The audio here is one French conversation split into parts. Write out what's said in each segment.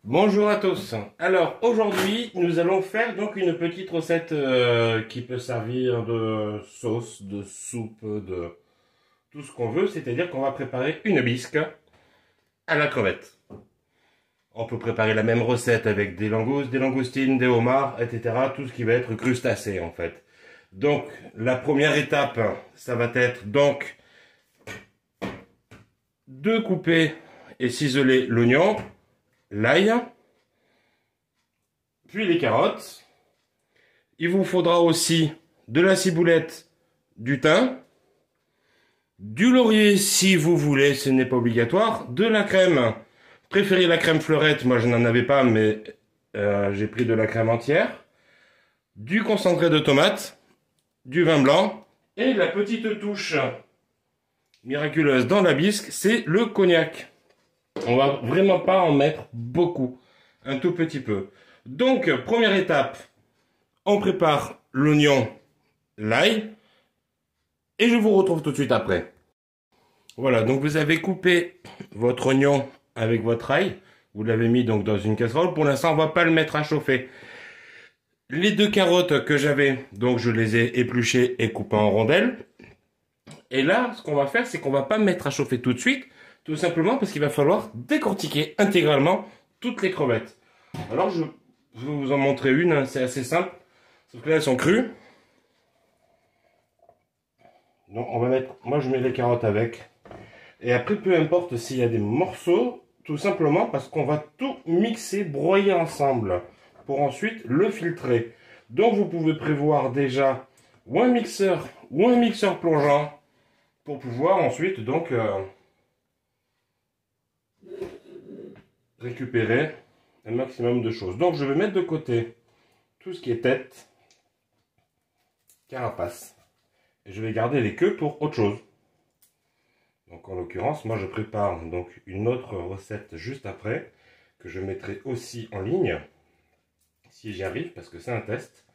Bonjour à tous. Alors aujourd'hui, nous allons faire donc une petite recette qui peut servir de sauce, de soupe, de tout ce qu'on veut. C'est-à-dire qu'on va préparer une bisque à la crevette. On peut préparer la même recette avec des langoustes, des langoustines, des homards, etc. Tout ce qui va être crustacé en fait. Donc la première étape, ça va être donc de couper et ciseler l'oignon, l'ail, puis les carottes. Il vous faudra aussi de la ciboulette, du thym, du laurier si vous voulez, ce n'est pas obligatoire, de la crème. Préférez la crème fleurette, moi je n'en avais pas, mais j'ai pris de la crème entière, du concentré de tomate, du vin blanc, et la petite touche miraculeuse dans la bisque, c'est le cognac. On va vraiment pas en mettre beaucoup, un tout petit peu. Donc, première étape, on prépare l'oignon, l'ail, et je vous retrouve tout de suite après. Voilà, donc vous avez coupé votre oignon avec votre ail, vous l'avez mis donc dans une casserole. Pour l'instant, on va pas le mettre à chauffer. Les deux carottes que j'avais, donc je les ai épluchées et coupées en rondelles. Et là, ce qu'on va faire, c'est qu'on va pas mettre à chauffer tout de suite, tout simplement parce qu'il va falloir décortiquer intégralement toutes les crevettes. Alors, je vais vous en montrer une, hein, c'est assez simple, sauf que là, elles sont crues. Donc, on va mettre, moi je mets les carottes avec. Et après, peu importe s'il y a des morceaux, tout simplement parce qu'on va tout mixer, broyer ensemble, pour ensuite le filtrer. Donc, vous pouvez prévoir déjà ou un mixeur plongeant, pour pouvoir ensuite donc récupérer un maximum de choses. Donc je vais mettre de côté tout ce qui est tête, carapace, et je vais garder les queues pour autre chose. Donc en l'occurrence, moi je prépare donc une autre recette juste après, que je mettrai aussi en ligne, si j'y arrive, parce que c'est un test.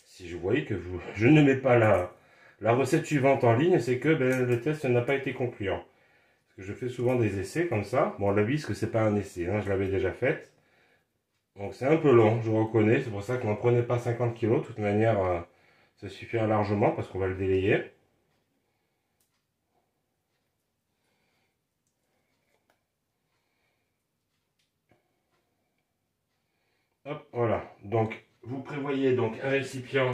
Si je voyais que je ne mets pas la recette suivante en ligne, c'est que le test n'a pas été concluant. Parce que je fais souvent des essais comme ça. Bon, la bisque, c'est pas un essai, hein, je l'avais déjà faite. Donc c'est un peu long, je reconnais. C'est pour ça que n'en prenez pas 50 kg. De toute manière, ça suffira largement parce qu'on va le délayer. Hop, voilà. Donc, vous prévoyez donc un récipient.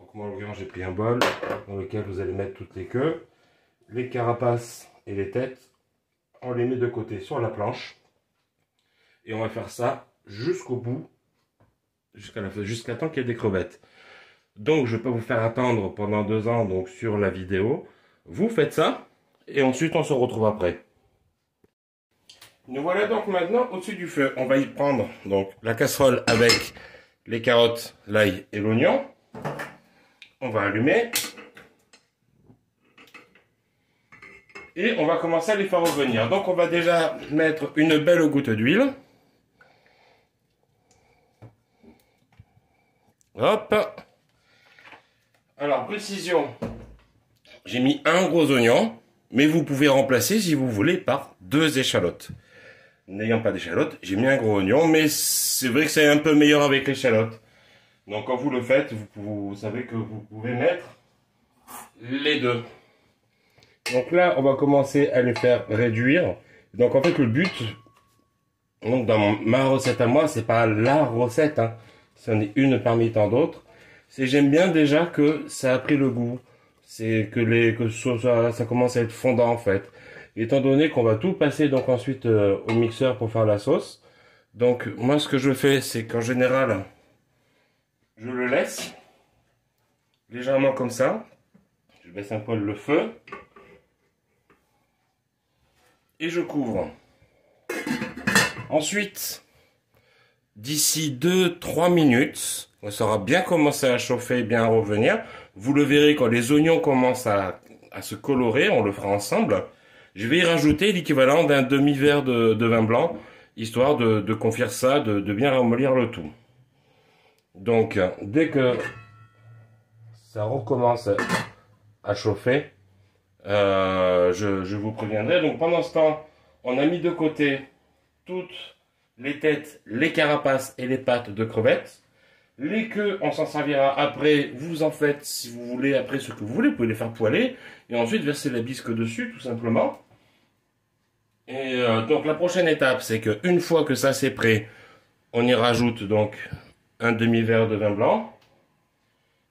Donc moi, en l'occurrence, j'ai pris un bol dans lequel vous allez mettre toutes les queues, les carapaces et les têtes. On les met de côté sur la planche. Et on va faire ça jusqu'au bout, jusqu'à temps qu'il y ait des crevettes. Donc je peux vous faire attendre pendant 2 ans donc sur la vidéo. Vous faites ça et ensuite on se retrouve après. Nous voilà donc maintenant au-dessus du feu. On va y prendre donc la casserole avec les carottes, l'ail et l'oignon. On va allumer. Et on va commencer à les faire revenir. Donc on va déjà mettre une belle goutte d'huile. Hop. Alors précision, j'ai mis un gros oignon, mais vous pouvez remplacer si vous voulez par 2 échalotes. N'ayant pas d'échalotes, j'ai mis un gros oignon, mais c'est vrai que c'est un peu meilleur avec l'échalote. Donc quand vous le faites, vous savez que vous pouvez mettre les deux. Donc là, on va commencer à les faire réduire. Donc en fait, le but, donc dans ma recette à moi, c'est pas la recette, hein, c'en est une parmi tant d'autres. C'est j'aime bien déjà que ça a pris le goût. C'est que ça commence à être fondant en fait. Étant donné qu'on va tout passer donc ensuite au mixeur pour faire la sauce. Donc moi ce que je fais, c'est qu'en général, je le laisse légèrement comme ça. Je baisse un peu le feu. Et je couvre. Ensuite, d'ici 2-3 minutes, ça aura bien commencé à chauffer, bien à revenir. Vous le verrez quand les oignons commencent à se colorer, on le fera ensemble. Je vais y rajouter l'équivalent d'un demi-verre de vin blanc, histoire de confire ça, de bien ramollir le tout. Donc, dès que ça recommence à chauffer, je vous préviendrai. Donc pendant ce temps, on a mis de côté toutes les têtes, les carapaces et les pattes de crevettes. Les queues, on s'en servira après. Vous en faites, si vous voulez, après ce que vous voulez. Vous pouvez les faire poêler. Et ensuite, verser la bisque dessus, tout simplement. Et donc, la prochaine étape, c'est qu'une fois que ça c'est prêt, on y rajoute donc un demi-verre de vin blanc.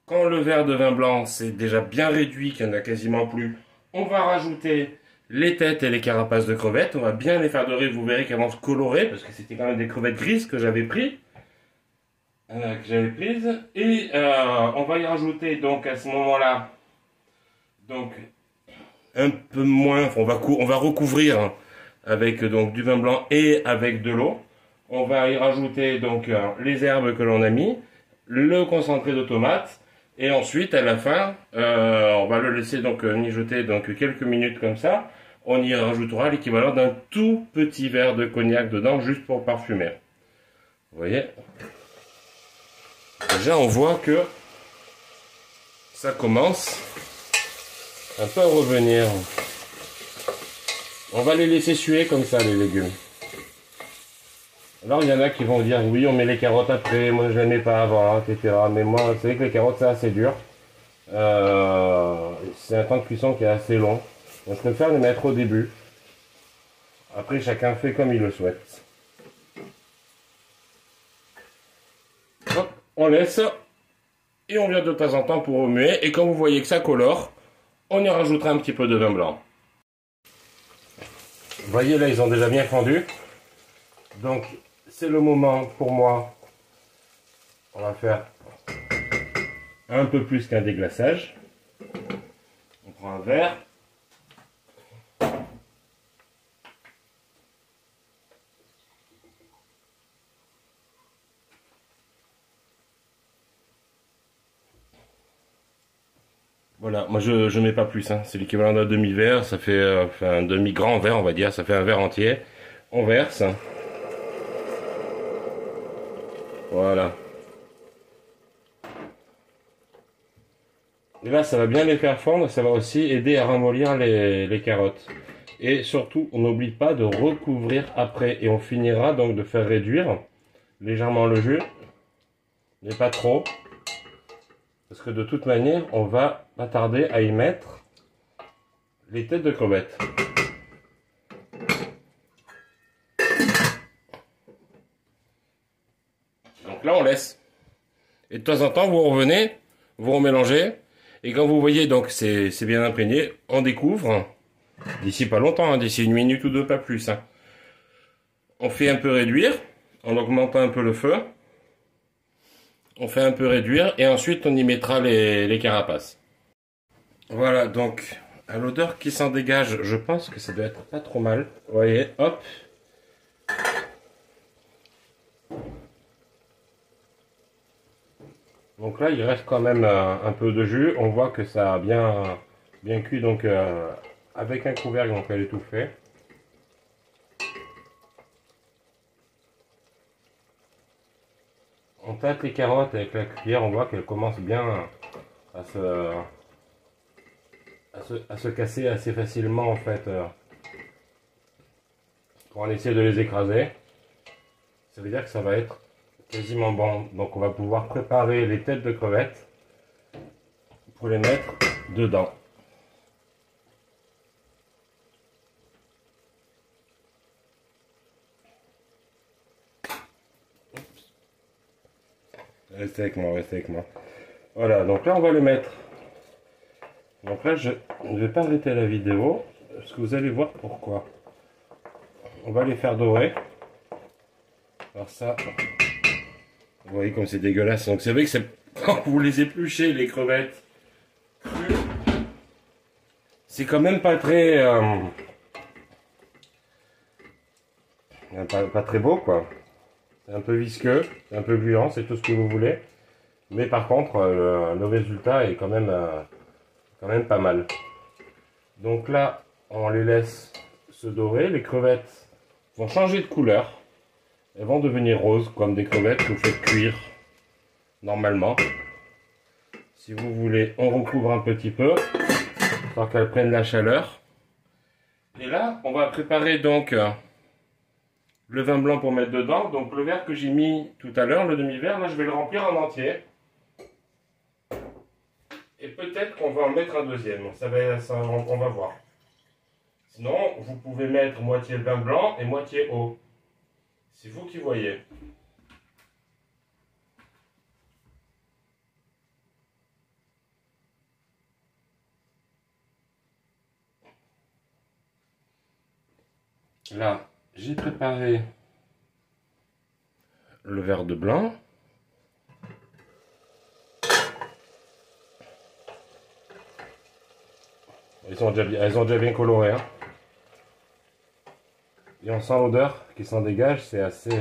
Quand le verre de vin blanc c'est déjà bien réduit, qu'il n'y en a quasiment plus, on va rajouter les têtes et les carapaces de crevettes. On va bien les faire dorer. Vous verrez qu'elles vont se colorer parce que c'était quand même des crevettes grises que j'avais prises. Et on va y rajouter donc à ce moment-là donc un peu moins. On va recouvrir avec donc du vin blanc et avec de l'eau. On va y rajouter donc les herbes que l'on a mis, le concentré de tomate. Et ensuite, à la fin, on va le laisser donc mijoter donc quelques minutes comme ça. On y rajoutera l'équivalent d'un tout petit verre de cognac dedans, juste pour parfumer. Vous voyez? Déjà, on voit que ça commence un peu à revenir. On va les laisser suer comme ça, les légumes. Alors, il y en a qui vont dire, oui, on met les carottes après, moi je les mets pas avant, etc. Mais moi, c'est vrai que les carottes, c'est assez dur. C'est un temps de cuisson qui est assez long. Donc, je préfère les mettre au début. Après, chacun fait comme il le souhaite. Hop, on laisse. Et on vient de temps en temps pour remuer. Et quand vous voyez que ça colore, on y rajoutera un petit peu de vin blanc. Vous voyez, là, ils ont déjà bien fondu. Donc, c'est le moment pour moi. On va faire un peu plus qu'un déglaçage. On prend un verre. Voilà, moi je mets pas plus, hein. C'est l'équivalent d'un demi-verre, ça fait enfin, un demi-grand verre on va dire, ça fait un verre entier. On verse. Voilà. Et là ça va bien les faire fondre, ça va aussi aider à ramollir les carottes. Et surtout, on n'oublie pas de recouvrir après. Et on finira donc de faire réduire légèrement le jus, mais pas trop. Parce que de toute manière, on va pas tarder à y mettre les têtes de crevettes. Donc là, on laisse. Et de temps en temps, vous revenez, vous remélangez. Et quand vous voyez donc c'est bien imprégné, on découvre. D'ici pas longtemps, hein, d'ici une minute ou deux, pas plus. Hein. On fait un peu réduire, en augmentant un peu le feu. On fait un peu réduire et ensuite on y mettra les carapaces. Voilà, donc à l'odeur qui s'en dégage, je pense que ça doit être pas trop mal. Vous voyez, hop. Donc là, il reste quand même un peu de jus. On voit que ça a bien cuit, donc avec un couvercle, donc elle est tout fait. On tâte les carottes avec la cuillère, on voit qu'elles commencent bien à se casser assez facilement en fait. Quand on essaie de les écraser, ça veut dire que ça va être quasiment bon. Donc on va pouvoir préparer les têtes de crevettes pour les mettre dedans. Restez avec moi, restez avec moi. Voilà, donc là on va les mettre. Donc là je ne vais pas arrêter la vidéo, parce que vous allez voir pourquoi. On va les faire dorer. Alors ça, vous voyez comme c'est dégueulasse. Donc c'est vrai que c'est quand vous les épluchez les crevettes, c'est quand même pas très pas très beau quoi. C'est un peu visqueux, c'est un peu gluant, c'est tout ce que vous voulez. Mais par contre, le résultat est quand même pas mal. Donc là, on les laisse se dorer. Les crevettes vont changer de couleur. Elles vont devenir roses, comme des crevettes que vous faites cuire normalement. Si vous voulez, on recouvre un petit peu, pour qu'elles prennent la chaleur. Et là, on va préparer donc le vin blanc pour mettre dedans. Donc le verre que j'ai mis tout à l'heure, le demi-verre, là je vais le remplir en entier. Et peut-être qu'on va en mettre un deuxième. On va voir. Sinon, vous pouvez mettre moitié vin blanc et moitié eau. C'est vous qui voyez. Là, j'ai préparé le verre de blanc. Elles ont déjà bien coloré. Hein. Et on sent l'odeur qui s'en dégage, c'est assez...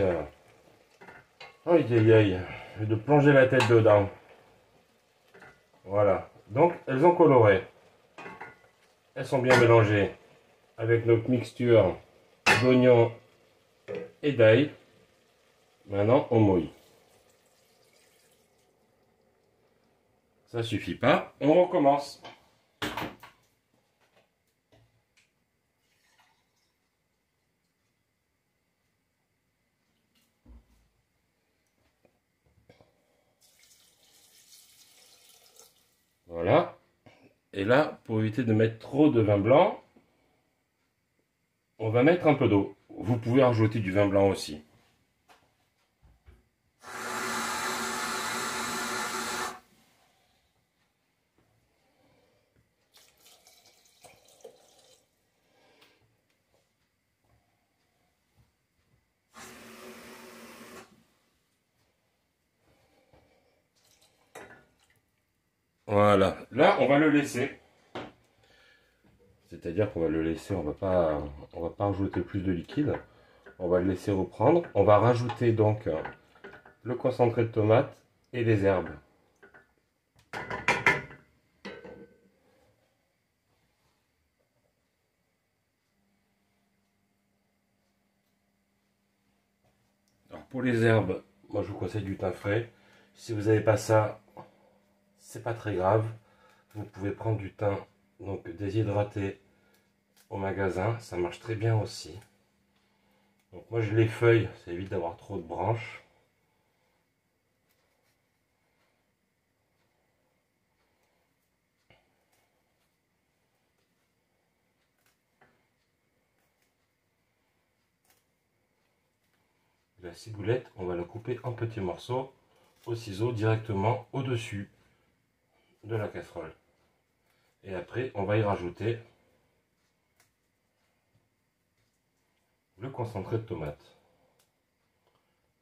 Aïe aïe aïe, de plonger la tête dedans. Voilà, donc elles ont coloré. Elles sont bien mélangées avec notre mixture d'oignons et d'ail. Maintenant, on mouille. Ça suffit pas, on recommence. Voilà. Et là, pour éviter de mettre trop de vin blanc, on va mettre un peu d'eau. Vous pouvez rajouter du vin blanc aussi. Voilà, là on va le laisser. C'est-à-dire qu'on va le laisser, on va pas rajouter plus de liquide. On va le laisser reprendre. On va rajouter donc le concentré de tomate et les herbes. Alors pour les herbes, moi je vous conseille du thym frais. Si vous n'avez pas ça, c'est pas très grave. Vous pouvez prendre du thym donc déshydraté au magasin, ça marche très bien aussi. Donc moi je les feuille, ça évite d'avoir trop de branches. La ciboulette, on va la couper en petits morceaux au ciseau directement au-dessus de la casserole. Et après, on va y rajouter le concentré de tomate.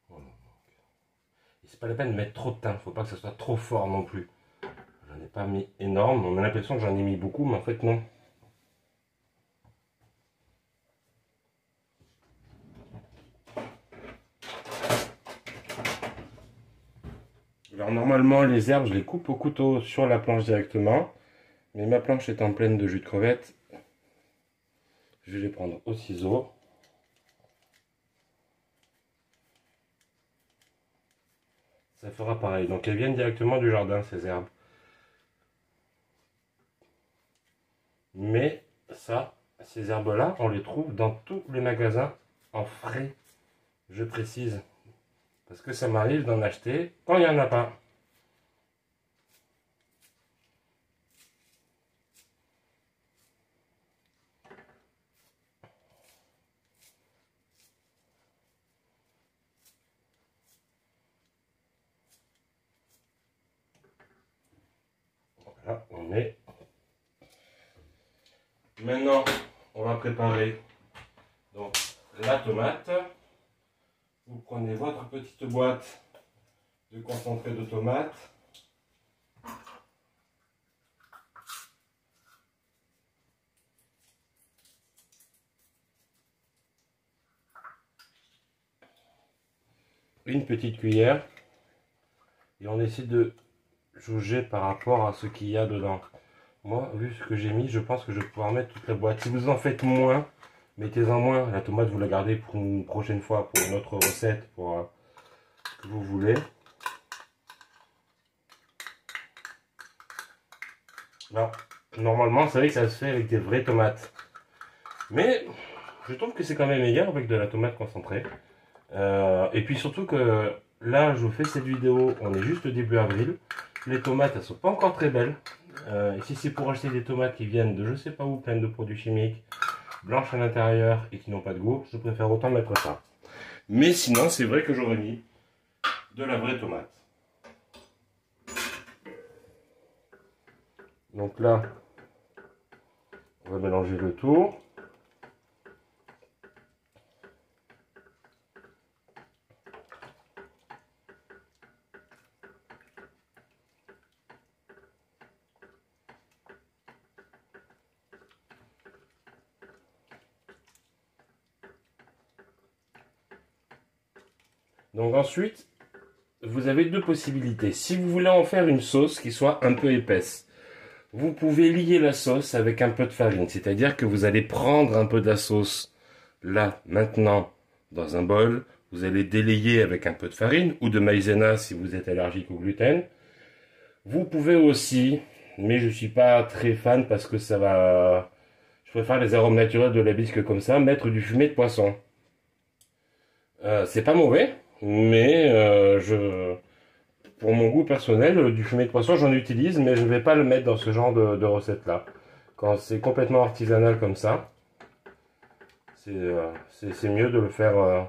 Voilà. C'est pas la peine de mettre trop de thym, faut pas que ça soit trop fort non plus. J'en ai pas mis énorme, on a l'impression que j'en ai mis beaucoup, mais en fait non. Alors normalement les herbes je les coupe au couteau sur la planche directement, mais ma planche étant pleine de jus de crevettes, je vais les prendre au ciseau. Ça fera pareil, donc elles viennent directement du jardin ces herbes. Mais ça, ces herbes là, on les trouve dans tous les magasins en frais, je précise. Parce que ça m'arrive d'en acheter quand il n'y en a pas. Voilà, on est. Maintenant, on va préparer donc la tomate. Vous prenez votre petite boîte de concentré de tomate. Une petite cuillère. Et on essaie de jauger par rapport à ce qu'il y a dedans. Moi, vu ce que j'ai mis, je pense que je vais pouvoir mettre toute la boîte. Si vous en faites moins, mettez-en moins. La tomate, vous la gardez pour une prochaine fois, pour une autre recette, pour ce que vous voulez. Là, normalement, vous savez que ça se fait avec des vraies tomates. Mais, je trouve que c'est quand même meilleur avec de la tomate concentrée. Et puis surtout que là, je vous fais cette vidéo, on est juste début avril. Les tomates, elles sont pas encore très belles. Et si c'est pour acheter des tomates qui viennent de je sais pas où, pleines de produits chimiques, blanches à l'intérieur et qui n'ont pas de goût, je préfère autant mettre ça. Mais sinon, c'est vrai que j'aurais mis de la vraie tomate. Donc là, on va mélanger le tout. Donc ensuite, vous avez deux possibilités. Si vous voulez en faire une sauce qui soit un peu épaisse, vous pouvez lier la sauce avec un peu de farine. C'est-à-dire que vous allez prendre un peu de la sauce, là, maintenant, dans un bol. Vous allez délayer avec un peu de farine ou de maïzena si vous êtes allergique au gluten. Vous pouvez aussi, mais je suis pas très fan parce que ça va... Je préfère les arômes naturels de la bisque comme ça, mettre du fumet de poisson. C'est pas mauvais, mais pour mon goût personnel, du fumet de poisson, j'en utilise, mais je ne vais pas le mettre dans ce genre de recette-là. Quand c'est complètement artisanal comme ça, c'est mieux de le faire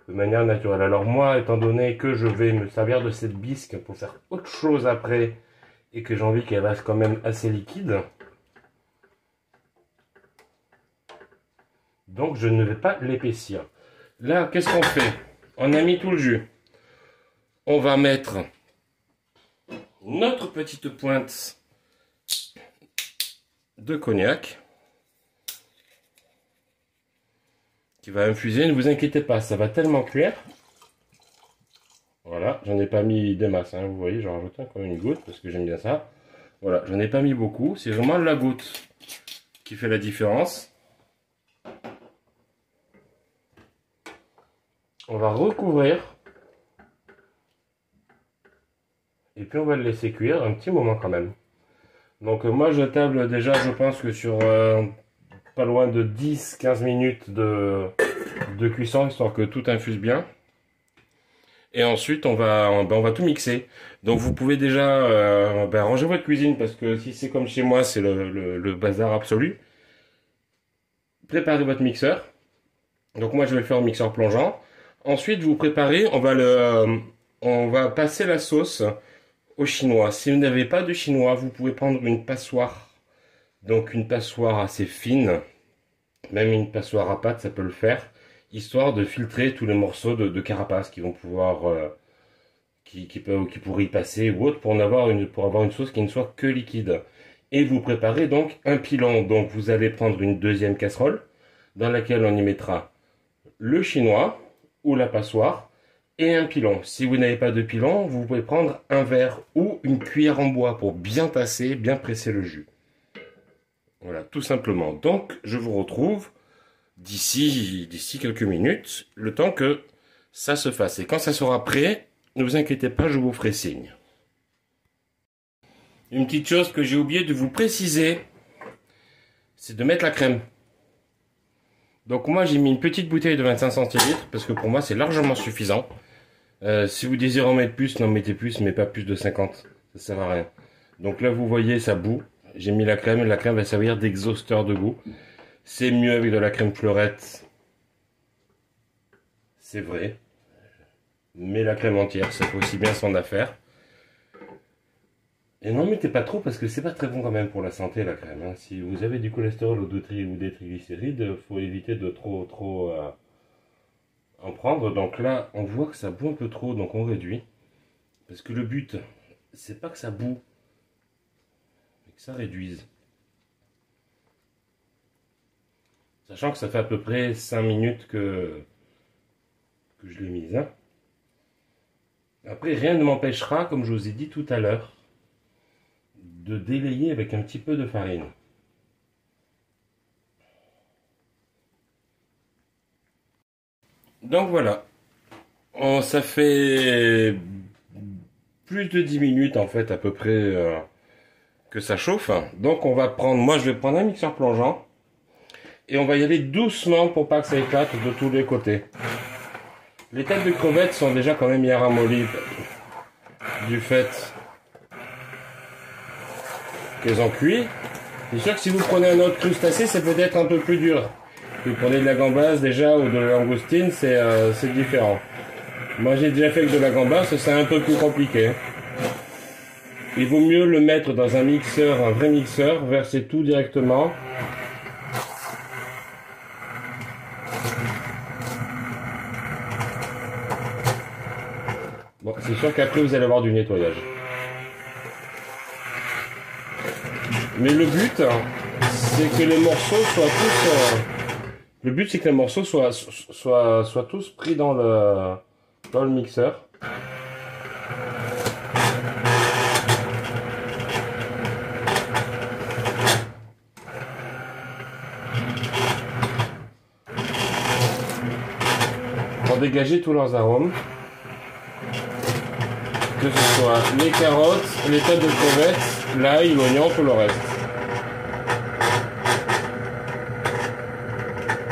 de manière naturelle. Alors moi, étant donné que je vais me servir de cette bisque pour faire autre chose après, et que j'ai envie qu'elle reste quand même assez liquide, donc je ne vais pas l'épaissir. Là, qu'est-ce qu'on fait? On a mis tout le jus. On va mettre notre petite pointe de cognac qui va infuser. Ne vous inquiétez pas, ça va tellement cuire. Voilà, j'en ai pas mis des masses, hein, vous voyez, j'en rajoute encore une goutte parce que j'aime bien ça. Voilà, j'en ai pas mis beaucoup, c'est vraiment la goutte qui fait la différence. On va recouvrir. Et puis on va le laisser cuire un petit moment quand même. Donc moi je table déjà, je pense que sur pas loin de 10-15 minutes de cuisson, histoire que tout infuse bien. Et ensuite on va tout mixer. Donc vous pouvez déjà ranger votre cuisine, parce que si c'est comme chez moi, c'est le bazar absolu. Préparez votre mixeur. Donc moi je vais le faire au mixeur plongeant. Ensuite vous préparez, on va passer la sauce au chinois. Si vous n'avez pas de chinois, vous pouvez prendre une passoire. Donc une passoire assez fine, même une passoire à pâte, ça peut le faire, histoire de filtrer tous les morceaux de carapace qui vont pouvoir, qui pourraient y passer ou autre, pour avoir une sauce qui ne soit que liquide. Et vous préparez donc un pilon. Donc vous allez prendre une deuxième casserole dans laquelle on y mettra le chinois ou la passoire et un pilon. Si vous n'avez pas de pilon, vous pouvez prendre un verre ou une cuillère en bois pour bien tasser, bien presser le jus. Voilà, tout simplement. Donc, je vous retrouve d'ici quelques minutes, le temps que ça se fasse. Et quand ça sera prêt, ne vous inquiétez pas, je vous ferai signe. Une petite chose que j'ai oublié de vous préciser, c'est de mettre la crème. Donc moi j'ai mis une petite bouteille de 25 centilitres parce que pour moi c'est largement suffisant. Si vous désirez en mettre plus, n'en mettez plus, mais pas plus de 50. Ça sert à rien. Donc là vous voyez ça bout. J'ai mis la crème et la crème va servir d'exhausteur de goût. C'est mieux avec de la crème fleurette. C'est vrai. Mais la crème entière, ça fait aussi bien son affaire. Et n'en mettez pas trop parce que c'est pas très bon quand même pour la santé la crème. Hein. Si vous avez du cholestérol ou des triglycérides, faut éviter de trop en prendre. Donc là, on voit que ça bout un peu trop, donc on réduit. Parce que le but, c'est pas que ça bout, mais que ça réduise. Sachant que ça fait à peu près 5 minutes que je l'ai mise. Hein. Après, rien ne m'empêchera, comme je vous ai dit tout à l'heure, de délayer avec un petit peu de farine. Donc voilà, ça fait plus de 10 minutes en fait à peu près que ça chauffe. Donc on va prendre, moi je vais prendre un mixeur plongeant Et on va y aller doucement pour pas que ça éclate de tous les côtés. Les têtes de crevettes sont déjà quand même bien ramollies du fait qu'elles ont cuit. C'est sûr que si vous prenez un autre crustacé, c'est peut-être un peu plus dur. Si vous prenez de la gambasse déjà ou de la langoustine, c'est différent. Moi j'ai déjà fait avec de la gambasse, c'est un peu plus compliqué. Il vaut mieux le mettre dans un mixeur, un vrai mixeur, verser tout directement. Bon, c'est sûr qu'après vous allez avoir du nettoyage. Mais le but, c'est que les morceaux soient tous... le but, c'est que les morceaux soient tous pris dans le mixeur. Pour dégager tous leurs arômes. Que ce soit les carottes, les têtes de crevettes, l'ail, l'oignon, tout le reste.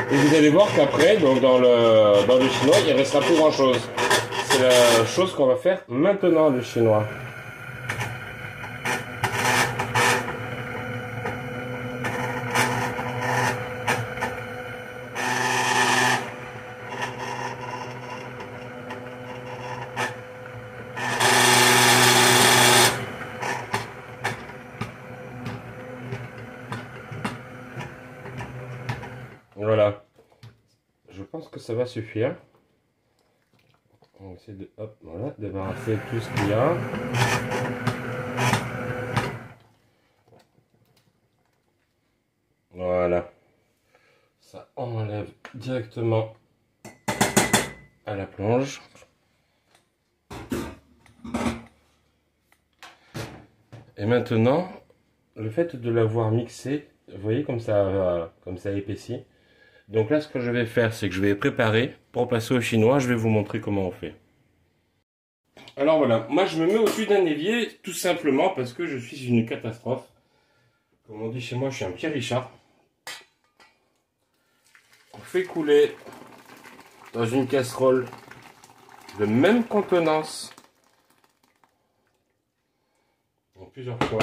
Et vous allez voir qu'après, donc dans le chinois, il ne restera plus grand chose. C'est la chose qu'on va faire maintenant, le chinois. Voilà. Je pense que ça va suffire. On va essayer de voilà, débarrasser tout ce qu'il y a. Voilà. Ça enlève directement à la plonge. Et maintenant, le fait de l'avoir mixé, vous voyez comme ça épaissit. Donc là, ce que je vais faire, c'est que je vais préparer pour passer au chinois. Je vais vous montrer comment on fait. Alors voilà, moi je me mets au-dessus d'un évier tout simplement parce que je suis une catastrophe. Comme on dit chez moi, je suis un Pierre Richard. On fait couler dans une casserole de même contenance en plusieurs fois.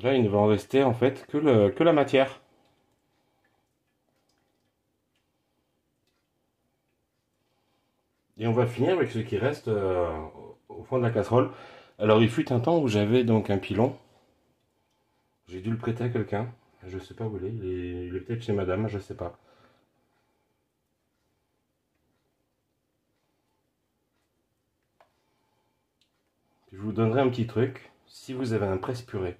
Là, il ne va en rester en fait que la matière. Et on va finir avec ce qui reste au fond de la casserole. Alors, il fut un temps où j'avais donc un pilon. J'ai dû le prêter à quelqu'un. Je sais pas où il est peut-être chez madame, je sais pas. Je vous donnerai un petit truc. Si vous avez un presse-purée,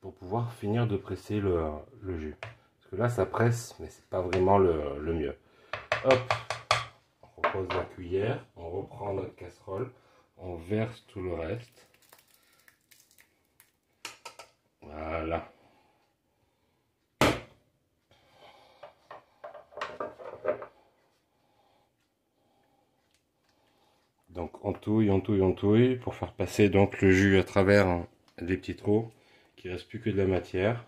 pour pouvoir finir de presser le jus. Parce que là, ça presse, mais c'est pas vraiment le mieux. Hop, on repose la cuillère, on reprend notre casserole, on verse tout le reste. Voilà. Donc on touille pour faire passer donc le jus à travers les petits trous, qu'il ne reste plus que de la matière.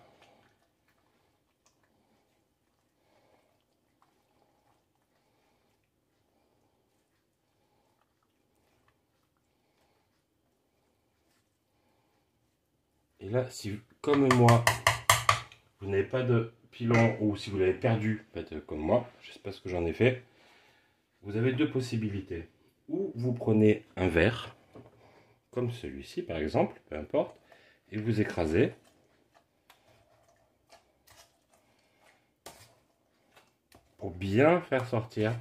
Et là, si comme moi, vous n'avez pas de pilon ou si vous l'avez perdu, faites comme moi, je ne sais pas ce que j'en ai fait, vous avez deux possibilités. Ou vous prenez un verre, comme celui-ci par exemple, peu importe, et vous écrasez. Pour bien faire sortir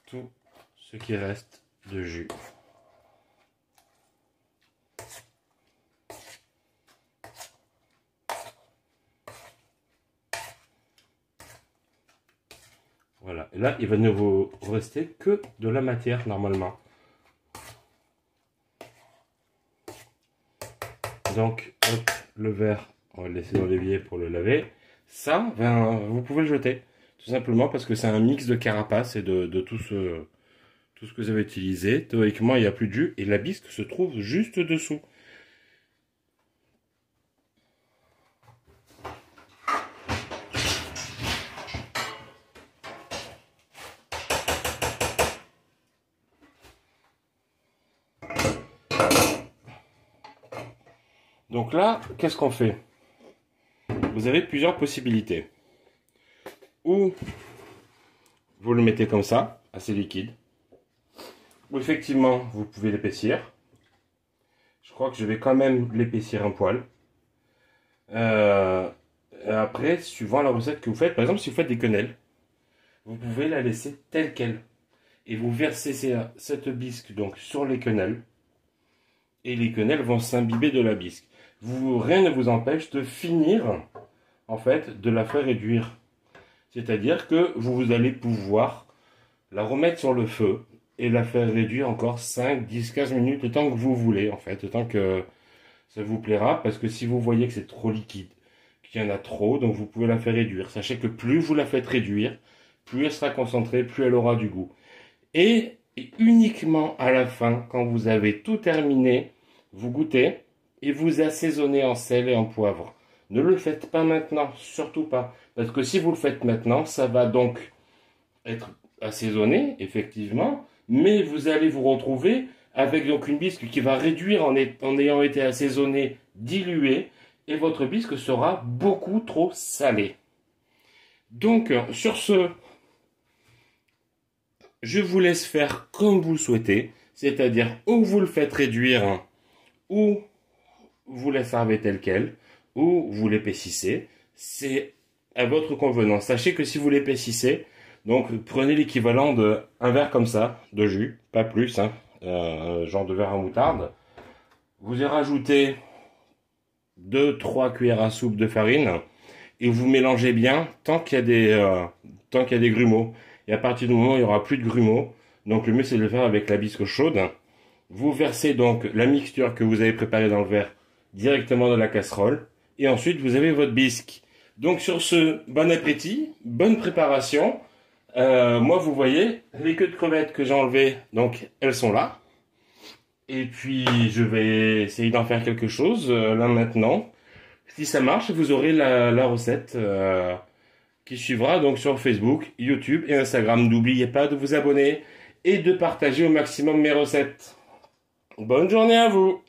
tout ce qui reste de jus. Voilà, et là il va ne vous rester que de la matière normalement. Donc hop, le verre, on va le laisser dans l'évier pour le laver. Ça, ben, vous pouvez le jeter. Tout Tout simplement parce que c'est un mix de carapace et de tout ce que vous avez utilisé. Théoriquement, il n'y a plus de jus et la bisque se trouve juste dessous. Donc là, qu'est-ce qu'on fait? Vous avez plusieurs possibilités. Ou vous le mettez comme ça, assez liquide. Ou effectivement, vous pouvez l'épaissir. Je crois que je vais quand même l'épaissir un poil. Après, suivant la recette que vous faites, par exemple, si vous faites des quenelles, vous pouvez la laisser telle qu'elle. Et vous versez cette bisque donc sur les quenelles. Et les quenelles vont s'imbiber de la bisque. Rien ne vous empêche de finir, en fait, de la faire réduire. C'est-à-dire que vous allez pouvoir la remettre sur le feu et la faire réduire encore 5, 10, 15 minutes, le temps que vous voulez, en fait, le temps que ça vous plaira. Parce que si vous voyez que c'est trop liquide, qu'il y en a trop, donc vous pouvez la faire réduire. Sachez que plus vous la faites réduire, plus elle sera concentrée, plus elle aura du goût. Et uniquement à la fin, quand vous avez tout terminé, vous goûtez et vous assaisonnez en sel et en poivre. Ne le faites pas maintenant, surtout pas. Parce que si vous le faites maintenant, ça va donc être assaisonné, effectivement, mais vous allez vous retrouver avec donc une bisque qui va réduire en ayant été assaisonnée, diluée, et votre bisque sera beaucoup trop salée. Donc, sur ce, je vous laisse faire comme vous le souhaitez, c'est-à-dire ou vous le faites réduire, ou vous la servez telle quelle, ou vous l'épaississez. C'est à votre convenance. Sachez que si vous l'épaississez, donc prenez l'équivalent de un verre comme ça, de jus, pas plus, hein, genre de verre à moutarde. Vous y rajoutez 2-3 cuillères à soupe de farine, et vous mélangez bien tant qu'il y a des grumeaux. Et à partir du moment où il n'y aura plus de grumeaux, donc le mieux c'est de le faire avec la bisque chaude. Vous versez donc la mixture que vous avez préparée dans le verre directement dans la casserole. Et ensuite, vous avez votre bisque. Donc sur ce, bon appétit, bonne préparation. Moi, vous voyez, les queues de crevettes que j'ai enlevées, donc elles sont là. Et puis, je vais essayer d'en faire quelque chose là maintenant. Si ça marche, vous aurez la recette qui suivra donc sur Facebook, YouTube et Instagram. N'oubliez pas de vous abonner et de partager au maximum mes recettes. Bonne journée à vous!